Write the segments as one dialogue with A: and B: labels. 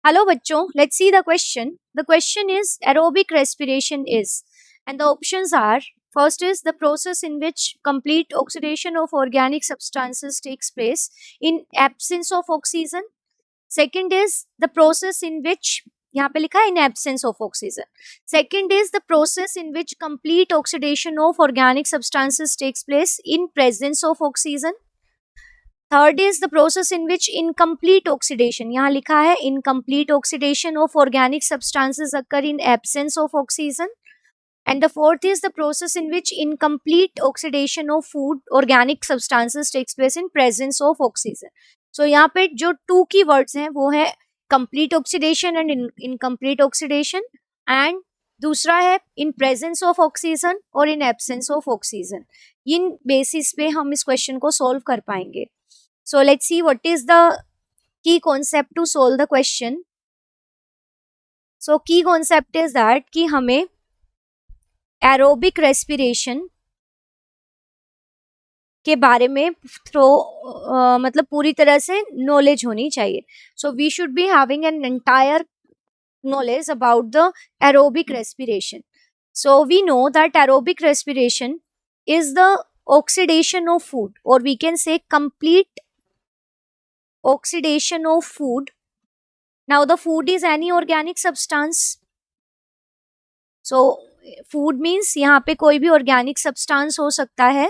A: Hello बच्चों, let's see the question. The question is aerobic respiration is, and the options are: first is the process in which complete oxidation of organic substances takes place in absence of oxygen. Second is the process in which, यहाँ पे लिखा है in absence of oxygen. Second is the process in which complete oxidation of organic substances takes place in presence of oxygen. Third is the process in which incomplete oxidation, यहाँ लिखा है incomplete oxidation of organic substances occur in absence of oxygen. And the fourth is the process in which incomplete oxidation of food organic substances takes place in presence of oxygen. So यहाँ पे जो to की words हैं वो है complete oxidation and incomplete oxidation, and दूसरा है in presence of oxygen और in absence of oxygen. In basis पे हम इस क्वेश्चन को सॉल्व कर पाएंगे. So let's see what is the key concept to solve the question. So key concept is that कि हमें एरोबिक रेस्पिरेशन के बारे में मतलब पूरी तरह से नॉलेज होनी चाहिए. So we should be having an entire knowledge about the aerobic respiration. So we know that aerobic respiration is the oxidation of food, or we can say complete oxidation of food. Now the food is any organic substance. So food means यहाँ पे कोई भी organic substance हो सकता है.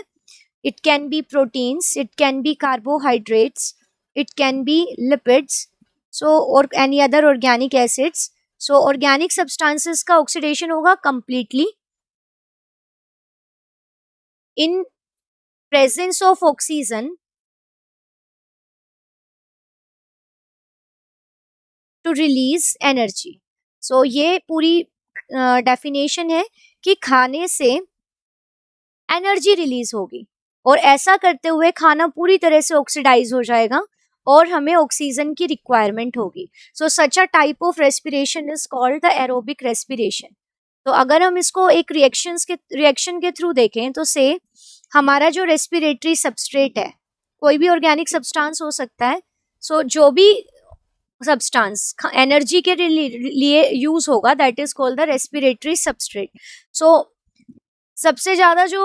A: It can be proteins, it can be carbohydrates, it can be lipids, so or any other organic acids. So organic substances का oxidation होगा completely in presence of oxygen to release energy. So ये पूरी definition है कि खाने से energy release होगी, और ऐसा करते हुए खाना पूरी तरह से ऑक्सीडाइज हो जाएगा और हमें ऑक्सीजन की रिक्वायरमेंट होगी. So such a type of respiration is called the aerobic respiration. तो अगर हम इसको एक रिएक्शन के थ्रू देखें तो से हमारा जो रेस्पिरेटरी सबस्ट्रेट है, कोई भी ऑर्गेनिक सब्सटेंस हो सकता है. सो जो भी सब्सटेंस एनर्जी के लिए यूज होगा that is called the respiratory substrate. So सबसे ज्यादा जो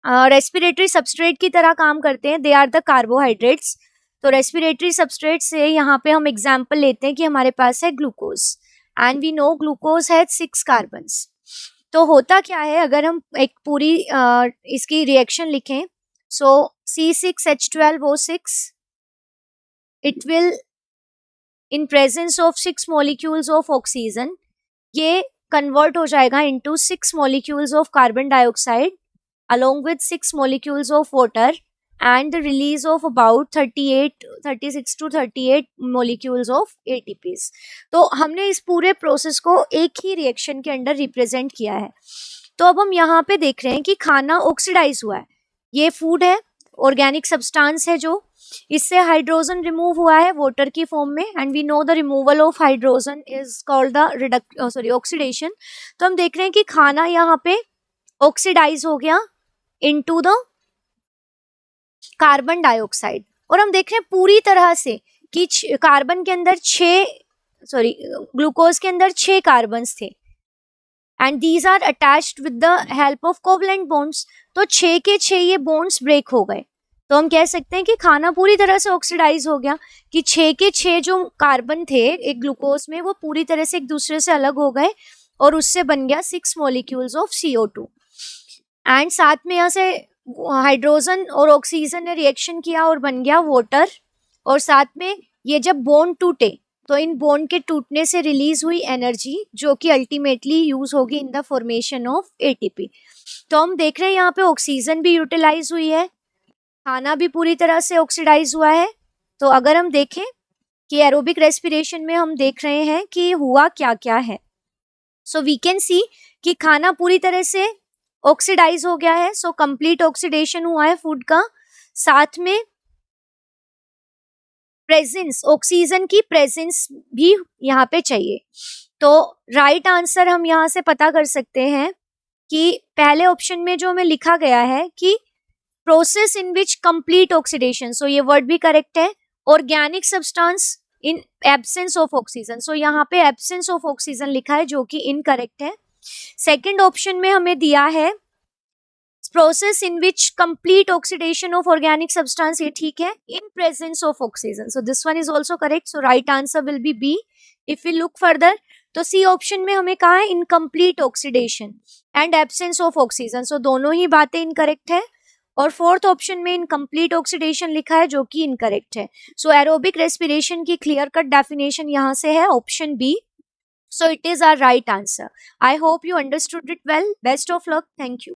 A: रेस्पिरेटरी सबस्ट्रेट की तरह काम करते हैं दे आर द कार्बोहाइड्रेट्स. तो रेस्पिरेटरी सबस्ट्रेट से यहाँ पे हम एग्जांपल लेते हैं कि हमारे पास है glucose, and we know glucose है 6 कार्बन्स. तो होता क्या है, अगर हम एक पूरी इसकी रिएक्शन लिखें, सो C6H12O6 it will in presence of 6 molecules of oxygen, ये कन्वर्ट हो जाएगा into 6 molecules of carbon dioxide along with 6 molecules of water and the release of about 36 to 38 molecules of ATPs. तो हमने इस पूरे प्रोसेस को एक ही रिएक्शन के अंडर रिप्रेजेंट किया है. तो अब हम यहाँ पे देख रहे हैं कि खाना ऑक्सीडाइज हुआ है. ये फूड है, ऑर्गेनिक सब्सटेंस है, जो इससे हाइड्रोजन रिमूव हुआ है वाटर की फॉर्म में, and we know the removal of hydrogen is called the oxidation. तो हम देख रहे हैं कि खाना यहाँ पे ऑक्सीडाइज हो गया इनटू द कार्बन डाइऑक्साइड, और हम देख रहे हैं पूरी तरह से कि कार्बन के अंदर ग्लूकोज के अंदर 6 कार्बन्स थे, and these are attached with the help of covalent bonds. तो 6 के 6 ये बॉन्ड्स ब्रेक हो गए. तो हम कह सकते हैं कि खाना पूरी तरह से ऑक्सीडाइज हो गया, कि 6 के 6 जो कार्बन थे एक ग्लूकोज में वो पूरी तरह से एक दूसरे से अलग हो गए, और उससे बन गया 6 मॉलिक्यूल्स ऑफ CO2. एंड साथ में यहाँ से हाइड्रोजन और ऑक्सीजन ने रिएक्शन किया और बन गया वाटर, और साथ में ये जब बॉन्ड टूटे तो इन बॉन्ड के टूटने से रिलीज हुई एनर्जी, जो कि अल्टीमेटली यूज होगी in the formation of ATP. तो हम देख रहे हैं यहाँ पे ऑक्सीजन भी यूटिलाइज हुई है, खाना भी पूरी तरह से ऑक्सीडाइज हुआ है. तो अगर हम देखें कि एरोबिक रेस्पिरेशन में हम देख रहे हैं कि हुआ क्या क्या है. सो वी कैन सी कि खाना पूरी तरह से ऑक्सीडाइज हो गया है. सो कंप्लीट ऑक्सीडेशन हुआ है फूड का, साथ में प्रेजेंस, ऑक्सीजन की प्रेजेंस भी यहाँ पे चाहिए. तो राइट आंसर हम यहाँ से पता कर सकते हैं कि पहले ऑप्शन में जो हमें लिखा गया है कि process in which complete oxidation, so ये वर्ड भी करेक्ट है. Organic substance in absence of oxygen. So यहाँ पे एब्सेंस ऑफ ऑक्सीजन लिखा है जो कि इनकरेक्ट है। सेकेंड ऑप्शन में हमें दिया है process in which complete oxidation of organic substance, ये ठीक है, in presence of oxygen. So this one is also correct. So right answer will be B. If you look further तो C option में हमें कहा है incomplete oxidation and absence of oxygen. So दोनों ही बातें इनकरेक्ट है। और फोर्थ ऑप्शन में इनकम्प्लीट ऑक्सीडेशन लिखा है जो कि इनकरेक्ट है। सो एरोबिक रेस्पिरेशन की क्लियर कट डेफिनेशन यहाँ से है option B. So it is our right answer. I hope you understood it well. Best of luck. Thank you.